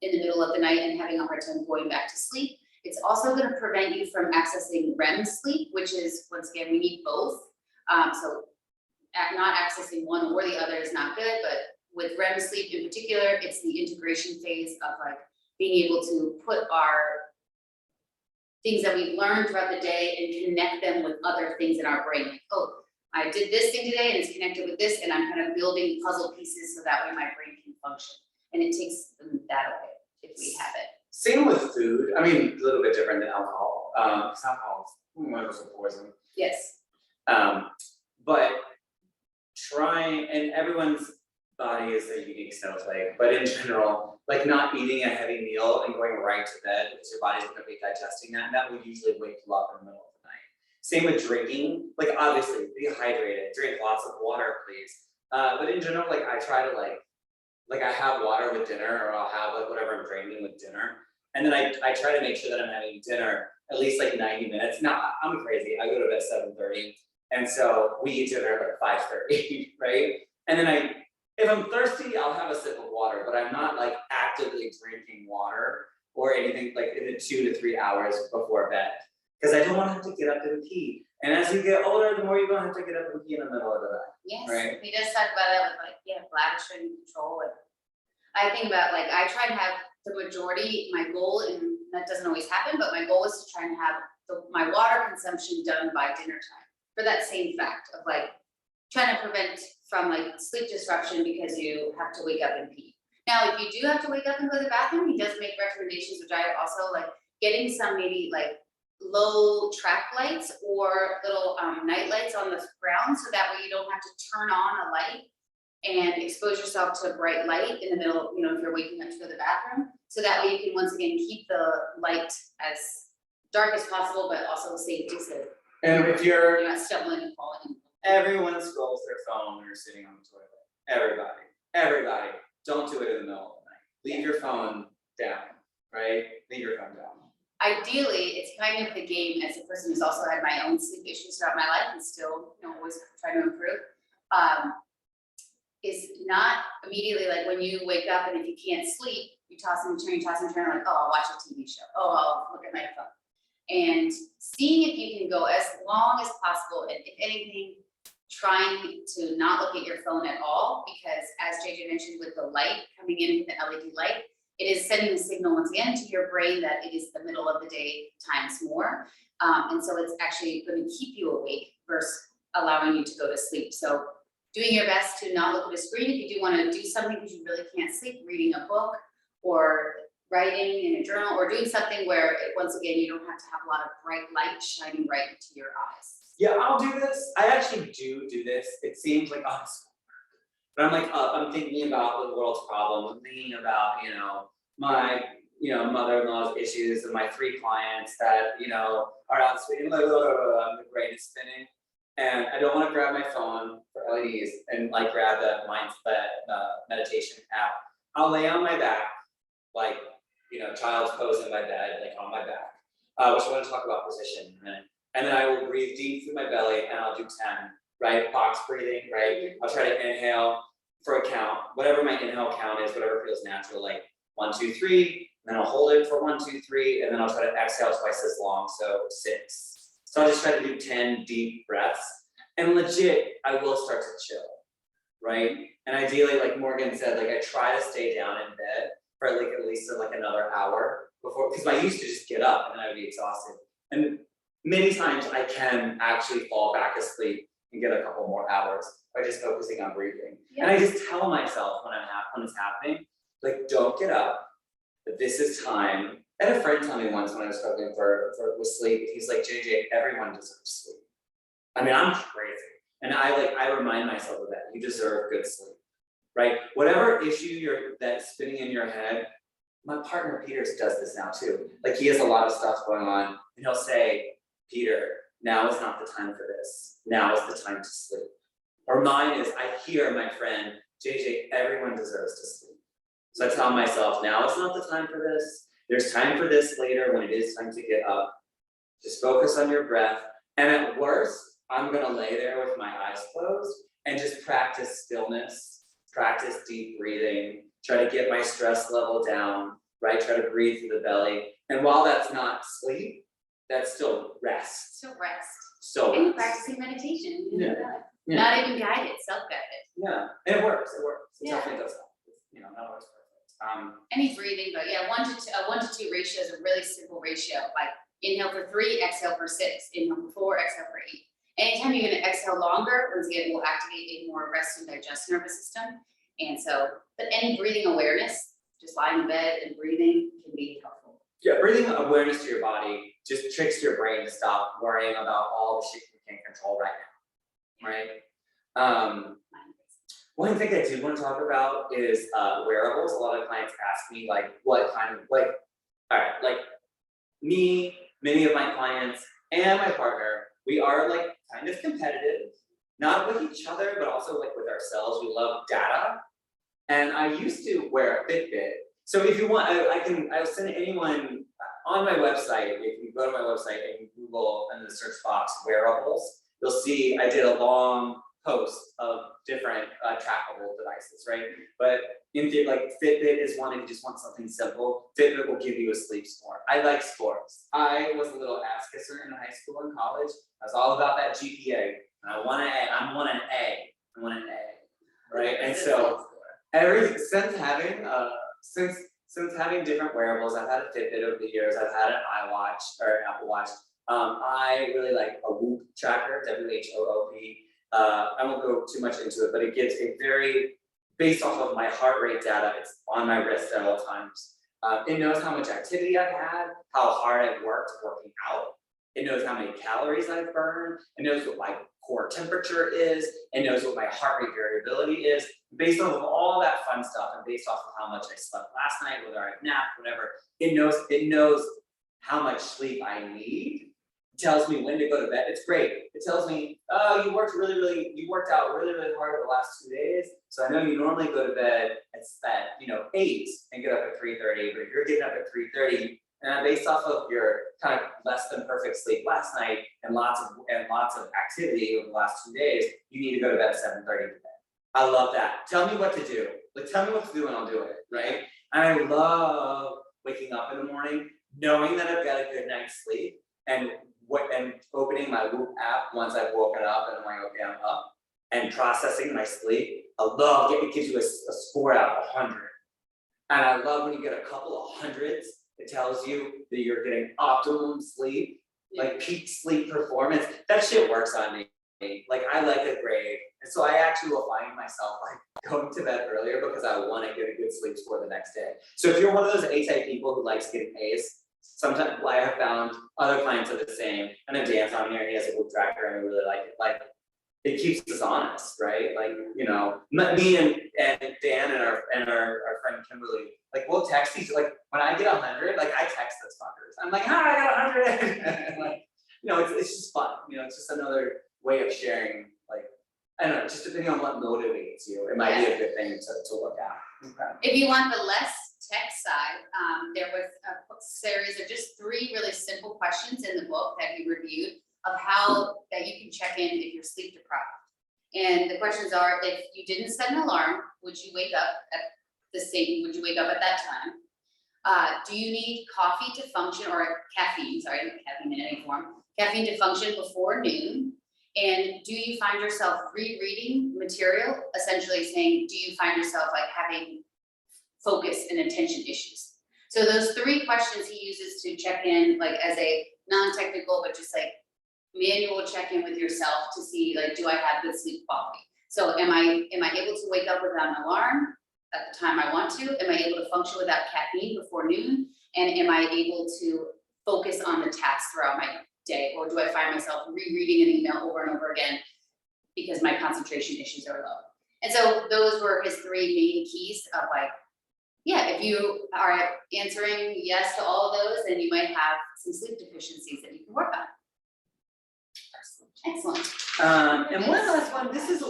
in the middle of the night and having a hard time going back to sleep. It's also going to prevent you from accessing REM sleep, which is, once again, we need both. So not accessing one or the other is not good, but with REM sleep in particular, it's the integration phase of like being able to put our things that we've learned throughout the day and connect them with other things in our brain. Like, I did this thing today and it's connected with this, and I'm kind of building puzzle pieces so that way my brain can function. And it takes that away if we have it. Same with food. I mean, a little bit different than alcohol. Because alcohol is a poison. Yes. But and everyone's body is a unique snowflake, but in general, like not eating a heavy meal and going right to bed because your body's gonna be digesting that, and that would usually wake you up in the middle of the night. Same with drinking, like obviously be hydrated, drink lots of water, please. But in general, like I try to like I have water with dinner, or I'll have like whatever I'm drinking with dinner. And then I try to make sure that I'm having dinner at least like 90 minutes. Now I'm crazy, I go to bed at 7:30. And so we eat dinner at 5:30, right? And then if I'm thirsty, I'll have a sip of water, but I'm not like actively drinking water or anything like in the 2 to 3 hours before bed. Because I don't want to have to get up and pee. And as you get older, the more you're gonna have to get up and pee in the middle of the night. Yes, right? He does talk about that with bladder strain control. And I think about I try to have the majority, my goal in that doesn't always happen, but my goal is to try and have my water consumption done by dinner time. For that same fact of like, trying to prevent from like sleep disruption because you have to wake up and pee. Now, if you do have to wake up and go to the bathroom, he does make recommendations, which I also like, getting some maybe like low track lights or little night lights on the ground, so that way you don't have to turn on a light and expose yourself to a bright light in the middle, you know, if you're waking up to go to the bathroom. So that way you can once again keep the light as dark as possible, but also safety, so And if you're, you're not stumbling and falling. everyone scrolls their phone when they're sitting on the toilet. Everybody, don't do it in the middle of the night. Leave your phone down, right? Leave your phone down. Ideally, it's kind of the game as a person who's also had my own sleep issues throughout my life and still, you know, always trying to improve. Is not immediately like when you wake up and if you can't sleep, you toss and turn, like, oh, I'll watch a TV show. Oh, I'll look at my phone. And seeing if you can go as long as possible, and if anything, trying to not look at your phone at all, because as JJ mentioned, with the light coming in with the LED light, it is sending a signal once again to your brain that it is the middle of the day times more. And so it's actually going to keep you awake versus allowing you to go to sleep. So doing your best to not look at a screen. If you do want to do something because you really can't sleep, reading a book or writing in a journal or doing something where, once again, you don't have to have a lot of bright light shining right into your eyes. Yeah, I'll do this. I actually do this. It seems like, oh, it's but I'm like up, I'm thinking about the world's problems, I'm thinking about, you know, my, you know, mother-in-law's issues and my 3 clients that, you know, are out spinning, the brain is spinning. And I don't wanna grab my phone for LEDs and like grab that meditation app. I'll lay on my back, like, you know, child's pose in my bed, like on my back. Which I wanna talk about position in a minute. And then I will breathe deep through my belly and I'll do 10, right? Box breathing, right? I'll try to inhale for a count, whatever my inhale count is, whatever feels natural, like 1, 2, 3, and then I'll hold it for 1, 2, 3, and then I'll try to exhale twice as long, so 6. So I'll just try to do 10 deep breaths, and legit, I will start to chill, right? And ideally, like Morgan said, like I try to stay down in bed for like at least like another hour before, because I used to just get up and I'd be exhausted. And many times I can actually fall back asleep and get a couple more hours by just focusing on breathing. Yeah. And I just tell myself when it's happening, like don't get up, that this is time. I had a friend tell me once when I was struggling with sleep, he's like, JJ, everyone deserves sleep. I mean, I'm crazy. And I remind myself of that, you deserve good sleep, right? Whatever issue that's spinning in your head, my partner Peters does this now too. Like he has a lot of stuff going on and he'll say, Peter, now is not the time for this. Now is the time to sleep. Or mine is, I hear my friend, JJ, everyone deserves to sleep. So I tell myself, now is not the time for this. There's time for this later when it is time to get up. Just focus on your breath. And at worst, I'm gonna lay there with my eyes closed and just practice stillness, practice deep breathing, try to get my stress level down, right? Try to breathe through the belly. And while that's not sleep, that's still rest. Still rest. So And you're practicing meditation. You know that. Yeah. Not even guided, self-guided. Yeah, and it works. It Yeah. definitely does help. You know, not always perfect. Any breathing, but yeah, 1 to 2 ratio is a really simple ratio. Like inhale for 3, exhale for 6, inhale for 4, exhale for 8. Anytime you're gonna exhale longer, once again, will activate a more rest and digest nervous system. And so, but any breathing awareness, just lying in bed and breathing can be helpful. Yeah, breathing awareness to your body just tricks your brain to stop worrying about all the shit you can't control right now, right? One thing I do want to talk about is wearables. A lot of clients ask me like, what kind of all right, like me, many of my clients, and my partner, we are like kind of competitive, not with each other, but also like with ourselves. We love data, and I used to wear a Fitbit. So if you want, I'll send anyone on my website. If you go to my website and Google in the search box wearables, you'll see I did a long post of different trackable devices, right? But in like Fitbit is one if you just want something simple. Fitbit will give you a sleep score. I like scores. I was a little ass kisser in high school and college. I was all about that GPA, and I want an A. I want an A, right? And so since since having different wearables, I've had a Fitbit over the years, I've had an iWatch or an Apple Watch. I really like a Whoop tracker, WHOOP. I won't go too much into it, but it gives a very, based off of my heart rate data, it's on my wrist at all times. It knows how much activity I've had, how hard I've worked working out. It knows how many calories I've burned. It knows what my core temperature is. It knows what my heart rate variability is. Based off of all that fun stuff and based off of how much I slept last night, whether I napped, whatever, it knows how much sleep I need. It tells me when to go to bed. It's great. It tells me, oh, you worked out really hard the last 2 days. So I know you normally go to bed at 8 and get up at 3:30, but if you're getting up at 3:30, and based off of your kind of less than perfect sleep last night and lots of activity over the last 2 days, you need to go to bed at 7:30 today. I love that. Tell me what to do. Like, tell me what to do and I'll do it, right? And I love waking up in the morning, knowing that I've got a good night's sleep and opening my Whoop app once I've woken up and I'm like, okay, I'm up, and processing my sleep. I love it. It gives you a score out of 100. And I love when you get a couple of hundreds. It tells you that you're getting optimum sleep, like peak sleep performance. That shit works on me. Like, I like a grade. And so I actually will find myself like going to bed earlier because I want to get a good sleep score the next day. So if you're one of those A-type people who likes getting A's, sometimes I have found other clients are the same. I know Dan's on here, he has a Whoop tracker and we really like it. Like, it keeps us honest, right? Like, me and Dan and our friend Kimberly, like, we'll text each, like, when I get 100, like, I text those fuckers. I'm like, hi, I got 100. And like, it's just fun. It's just another way of sharing, like, I don't know, just depending on what motivates you, it might be a good thing to look at. Okay. If you want the less tech side, there was a series of just 3 really simple questions in the book that he reviewed of how that you can check in if you're sleep deprived. And the questions are, if you didn't set an alarm, would you wake up at that time? Do you need coffee to function, or caffeine in any form, caffeine to function before noon? And do you find yourself rereading material, essentially saying, do you find yourself like having focus and attention issues? So those 3 questions he uses to check in, like, as a non-technical, but just like manual check-in with yourself to see, like, do I have good sleep quality? So am I able to wake up without an alarm at the time I want to? Am I able to function without caffeine before noon? And am I able to focus on the tasks throughout my day? Or do I find myself rereading an email over and over again because my concentration issues are low? And so those were his 3 main keys of, like, if you are answering yes to all of those, then you might have some sleep deficiencies that you can work on. Excellent. And one last one, this is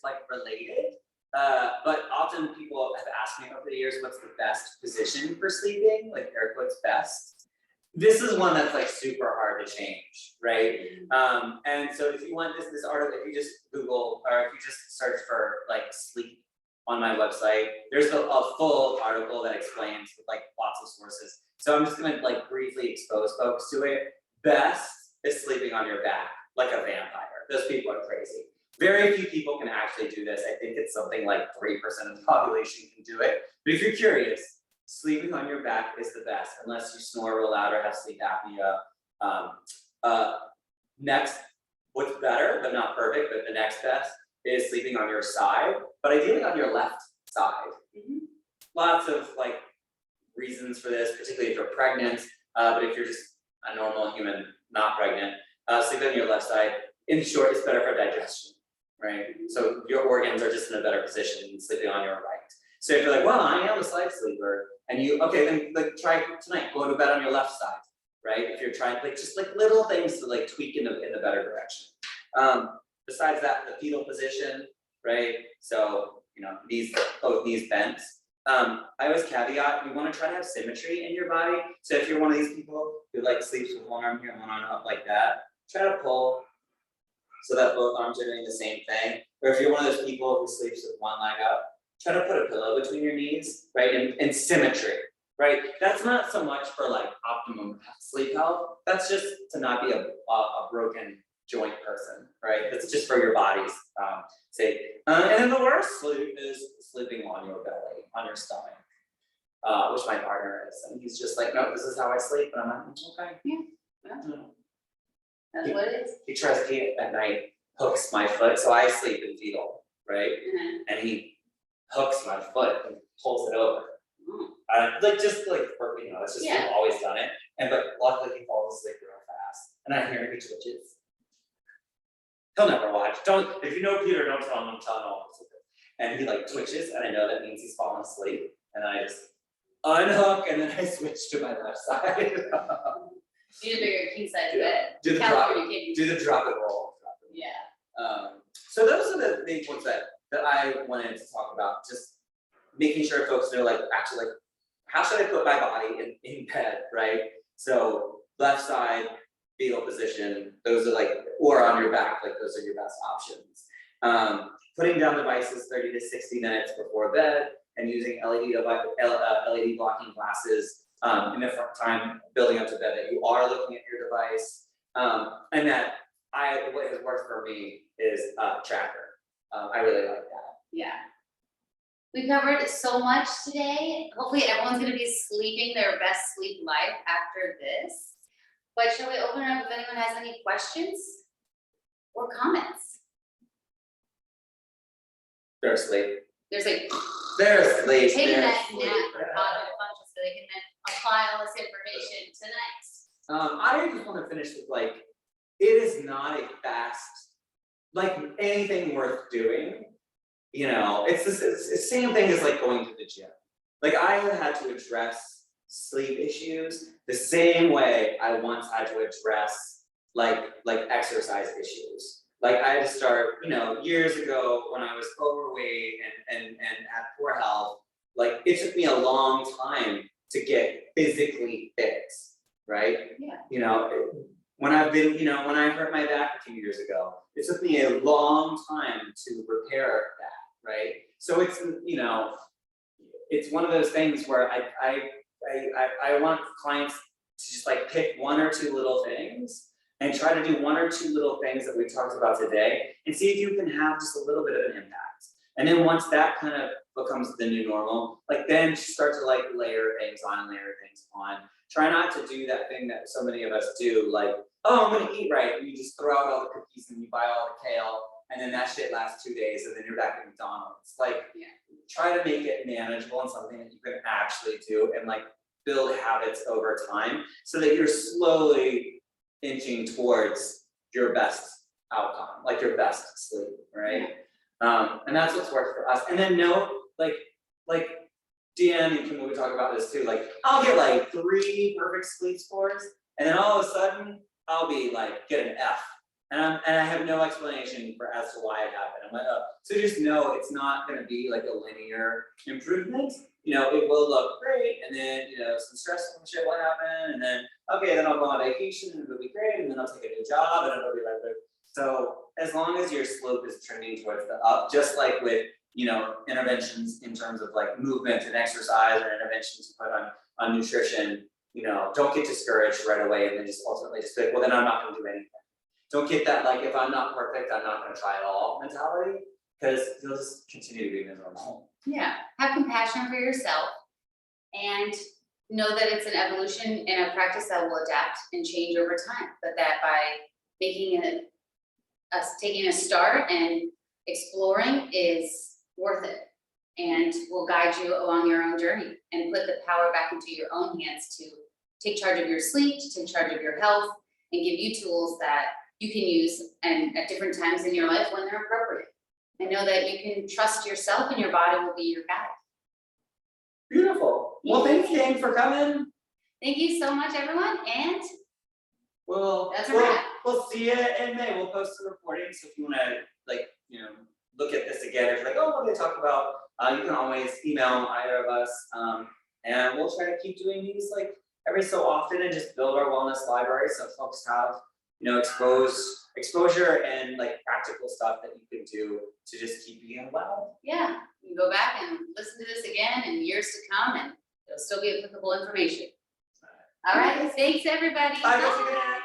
like related, but often people have asked me over the years, what's the best position for sleeping, like air quotes best. This is one that's like super hard to change, right? And so if you want this article, if you just Google, or if you just search for like sleep on my website, there's a full article that explains with like lots of sources. So I'm just gonna like briefly expose folks to it. Best is sleeping on your back, like a vampire. Those people are crazy. Very few people can actually do this. I think it's something like 3% of the population can do it. But if you're curious, sleeping on your back is the best, unless you snore real loud or have sleep apnea. Next, what's better, but not perfect, but the next best is sleeping on your side, but ideally on your left side. Lots of like reasons for this, particularly if you're pregnant, but if you're just a normal human, not pregnant, sleeping on your left side, in short, it's better for digestion, right? So your organs are just in a better position than sleeping on your right. So if you're like, well, I am a side sleeper, and then like try tonight, go to bed on your left side, right? If you're trying, like, just like little things to like tweak in the better direction. Besides that, the fetal position, right? So, both knees bent. I always caveat, you want to try to have symmetry in your body. So if you're one of these people who like sleeps with one arm here and one arm up like that, try to pull so that both arms are doing the same thing. Or if you're one of those people who sleeps with one leg up, try to put a pillow between your knees, right? And symmetry, right? That's not so much for like optimum sleep health. That's just to not be a broken joint person, right? That's just for your body's sake. And then the worst sleep is sleeping on your belly, on your stomach. which my partner is, and he's just like, no, this is how I sleep, and I'm like, okay. Yeah. Mm. That's what it is. He tries to at night, hooks my foot, so I sleep in fetal, right? Mhm. And he hooks my foot and pulls it over. Mm. Like just like for, it's just Yeah. we've always done it, but luckily he falls asleep real fast, and I hear him, he twitches. He'll never watch, if you know Peter, don't tell him I'm telling all this. And he like twitches, and I know that means he's fallen asleep, and I just unhook, and then I switch to my left side. You need a bigger king size Yeah. bed. Do the drop, California kid. do the drop and roll. Yeah. So those are the big ones that I wanted to talk about, just making sure folks know, like, actually, like, how should I put my body in bed, right? So left side, fetal position, those are like, or on your back, like those are your best options. Putting down devices 30 to 60 minutes before bed and using LED blocking glasses in the front time building up to bed that you are looking at your device. And that what has worked for me is tracker. I really like that. Yeah. We covered so much today. Hopefully everyone's gonna be sleeping their best sleep life after this. But shall we open it up if anyone has any questions or comments? They're asleep. There's like They're asleep. taking They're that asleep. nap for auto so they can then apply all this information tonight. I just want to finish with like, it is not a fast, like anything worth doing. It's the same thing as like going to the gym. Like I had to address sleep issues the same way I once had to address like exercise issues. Like I had to start, years ago when I was overweight and had poor health, like it took me a long time to get physically fit, right? Yeah. When I've been, when I hurt my back a few years ago, it took me a long time to repair that, right? So it's, it's one of those things where I want clients to just like pick one or two little things and try to do one or two little things that we talked about today and see if you can have just a little bit of an impact. And then once that kind of becomes the new normal, like then start to like layer things on. Try not to do that thing that so many of us do, like, oh, I'm gonna eat right, and you just throw out all the cookies and you buy all the kale, and then that shit lasts 2 days, and then you're back at McDonald's. Like, try to make it manageable and something that you can actually do and like build habits over time so that you're slowly inching towards your best outcome, like your best sleep, right? And that's what's worked for us. And then like Deanne and Kim will talk about this too, like I'll get like 3 perfect sleep scores, and then all of a sudden I'll be like, get an F. And I have no explanation as to why it happened. I'm like, oh, so just know it's not gonna be like a linear improvement. It will look great, and then some stressful shit will happen, and then okay, then I'll go on vacation and it'll be great, and then I'll take a new job and it'll be like this. So as long as your slope is trending towards the up, just like with interventions in terms of like movement and exercise, or interventions to put on nutrition, don't get discouraged right away and then just ultimately just be like, well then I'm not gonna do anything. Don't get that like, if I'm not perfect, I'm not gonna try at all mentality, because you'll just continue to be miserable. Yeah, have compassion for yourself and know that it's an evolution and a practice that will adapt and change over time, but that by taking a start and exploring is worth it and will guide you along your own journey and put the power back into your own hands to take charge of your sleep, to take charge of your health, and give you tools that you can use and at different times in your life when they're appropriate. And know that you can trust yourself and your body will be your guide. Beautiful. Well, thanks gang for coming. Thank you so much, everyone, and that's a we'll, wrap. We'll see you in May. We'll post the recording, so if you wanna look at this again, if you're like, oh, what did they talk about? You can always email either of us, and we'll try to keep doing these like every so often and just build our wellness library so folks have exposure and like practical stuff that you can do to just keep being well. Yeah, you can go back and listen to this again in years to come, and it'll still be applicable information. All right, thanks everybody. Bye.